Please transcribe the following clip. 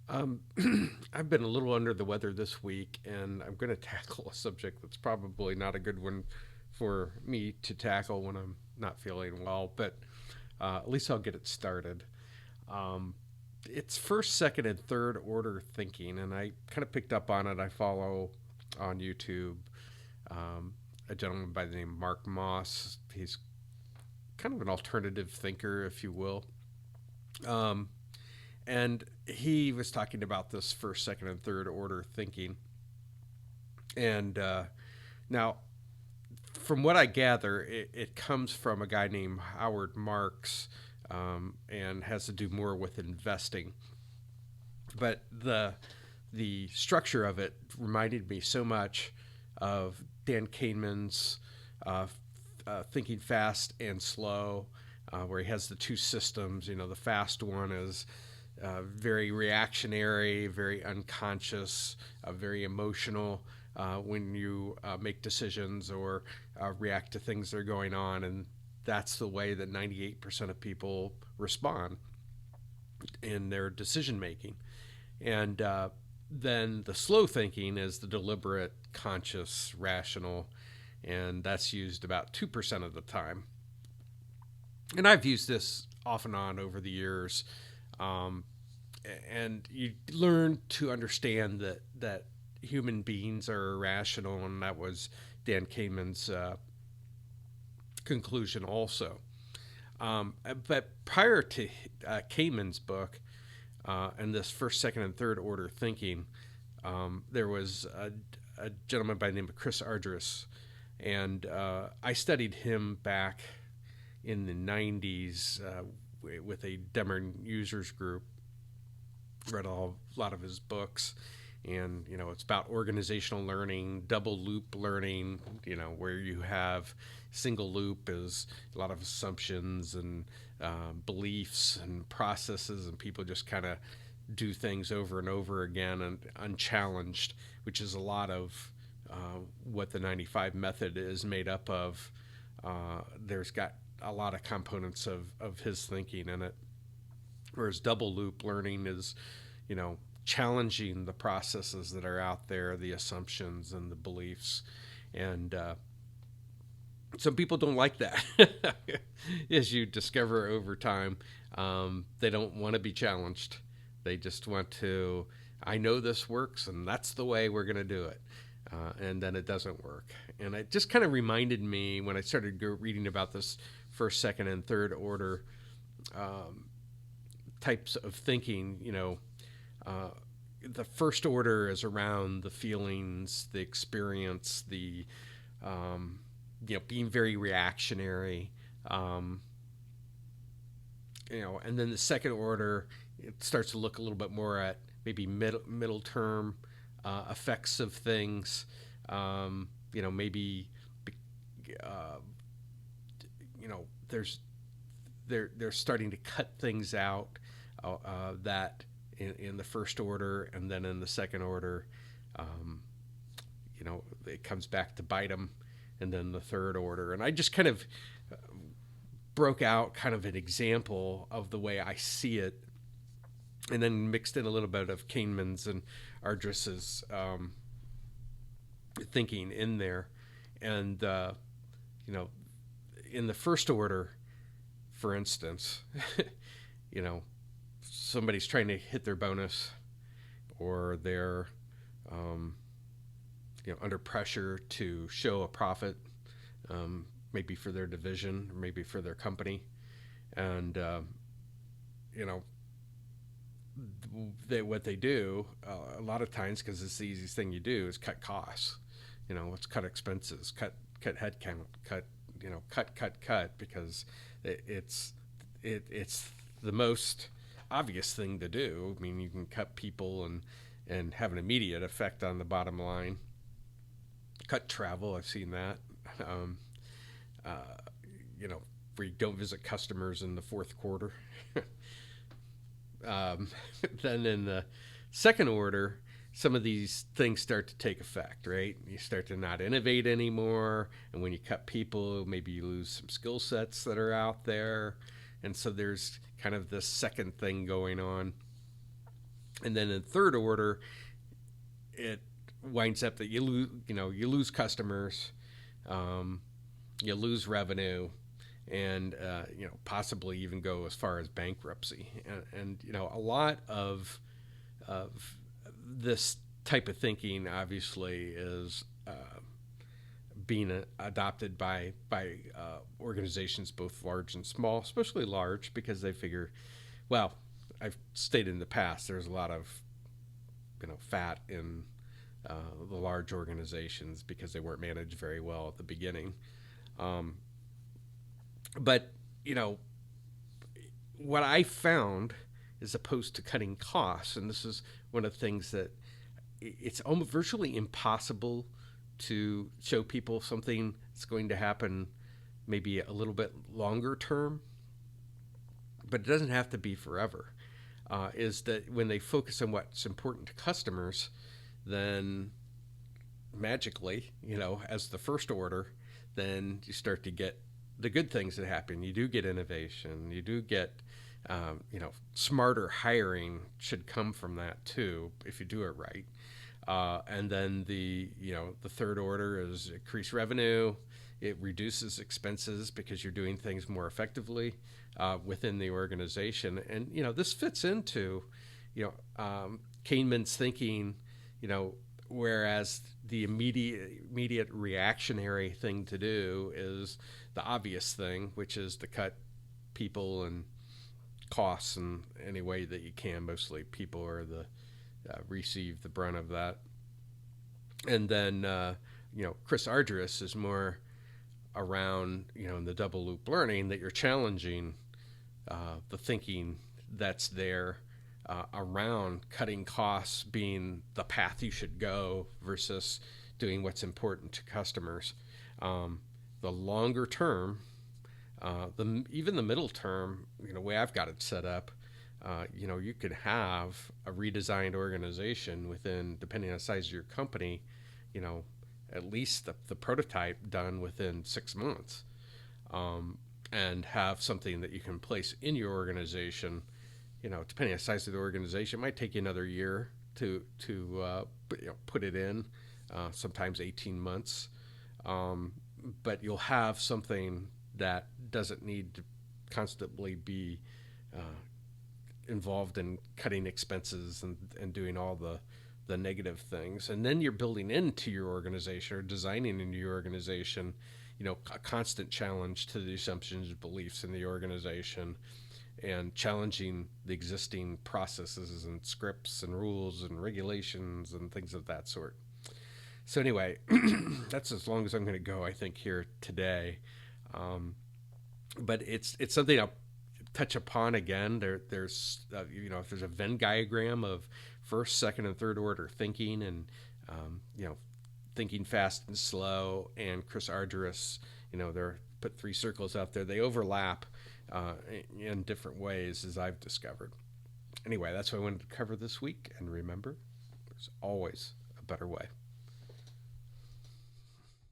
Um, I've been a little under the weather this week, and I'm going to tackle a subject that's probably not a good one for me to tackle when I'm not feeling well, but at least I'll get it started. Um, it's first, second, and third order thinking, and I kind of picked up on it. I follow on YouTube um, a gentleman by the name of Mark Moss. He's kind of an alternative thinker, if you will. Um, and he was talking about this first, second, and third order thinking. And now, from what I gather, it comes from a guy named Howard Marks and has to do more with investing. But the structure of it reminded me so much of Dan Kahneman's uh, Thinking Fast and Slow, where he has the two systems. You know, the fast one is very reactionary, very unconscious, very emotional when you make decisions or react to things that are going on. And that's the way that 98% of people respond in their decision making. And then the slow thinking is the deliberate, conscious, rational, and that's used about 2% of the time. And I've used this off and on over the years. Um, and you learn to understand that human beings are irrational, and that was Dan Kahneman's conclusion also. But prior to Kahneman's book and this first, second, and third order thinking, there was a gentleman by the name of Chris Argyris, and I studied him back in the 90s with a Demmer users group. Read a lot of his books, and it's about organizational learning, double loop learning. Where you have single loop is a lot of assumptions and beliefs and processes, and people just kind of do things over and over again and unchallenged, which is a lot of what the 95 method is made up of. There's got a lot of components of his thinking in it. Whereas double loop learning is, challenging the processes that are out there, the assumptions and the beliefs. And some people don't like that, as you discover over time. They don't want to be challenged. They just want to, I know this works, and that's the way we're going to do it. And then it doesn't work. And it just kind of reminded me when I started reading about this first, second, and third order types of thinking. The first order is around the feelings, the experience, the being very reactionary. Um, and then the second order, it starts to look a little bit more at maybe middle term effects of things. Maybe uh, there's they're starting to cut things out that in the first order, and then in the second order, um, it comes back to bite them, and then the third order. And I just kind of broke out kind of an example of the way I see it, and then mixed in a little bit of Kahneman's and Argyris's thinking in there. And in the first order, for instance, you know, somebody's trying to hit their bonus, or they're um, under pressure to show a profit, maybe for their division or maybe for their company, and you know what they do a lot of times, because it's the easiest thing you do, is cut costs. Let's cut expenses, cut headcount, cut, because it's the most obvious thing to do. I mean, you can cut people and have an immediate effect on the bottom line. Cut travel, I've seen that. Um, uh, where you don't visit customers in the fourth quarter. um, then in the second order, some of these things start to take effect, right? You start to not innovate anymore, and when you cut people, maybe you lose some skill sets that are out there, and so there's kind of this second thing going on. And then in third order, it winds up that you lose customers, um, you lose revenue, and possibly even go as far as bankruptcy. And a lot of this type of thinking obviously is being adopted by organizations both large and small, especially large, because they figure, well, I've stated in the past, there's a lot of fat in the large organizations because they weren't managed very well at the beginning. Um, but you know what I found, as opposed to cutting costs, and this is one of the things that it's almost virtually impossible to show people something that's going to happen maybe a little bit longer term, but it doesn't have to be forever. Is that when they focus on what's important to customers, then magically, as the first order, then you start to get the good things that happen. You do get innovation. You do get, smarter hiring should come from that too if you do it right. And then the third order is increase revenue. It reduces expenses because you're doing things more effectively within the organization. And this fits into Kahneman's thinking. Whereas the immediate reactionary thing to do is the obvious thing, which is to cut people and costs in any way that you can. Mostly people are the receive the brunt of that. And then Chris Argyris is more around in the double loop learning, that you're challenging the thinking that's there around cutting costs being the path you should go versus doing what's important to customers. The longer term, even the middle term, the way I've got it set up, you could have a redesigned organization within, depending on the size of your company, at least the prototype done within 6 months, and have something that you can place in your organization. Depending on the size of the organization, it might take you another year to put it in, sometimes 18 months. But you'll have something that doesn't need to constantly be involved in cutting expenses and doing all the negative things. And then you're building into your organization or designing into your organization, a constant challenge to the assumptions and beliefs in the organization, and challenging the existing processes and scripts and rules and regulations and things of that sort. So anyway, that's as long as I'm going to go, I think, here today. But it's something I'll touch upon again. There's if there's a Venn diagram of first, second, and third order thinking, and thinking fast and slow, and Chris Argyris, they're put 3 circles out there. They overlap in different ways, as I've discovered. Anyway, that's what I wanted to cover this week. And remember, there's always a better way.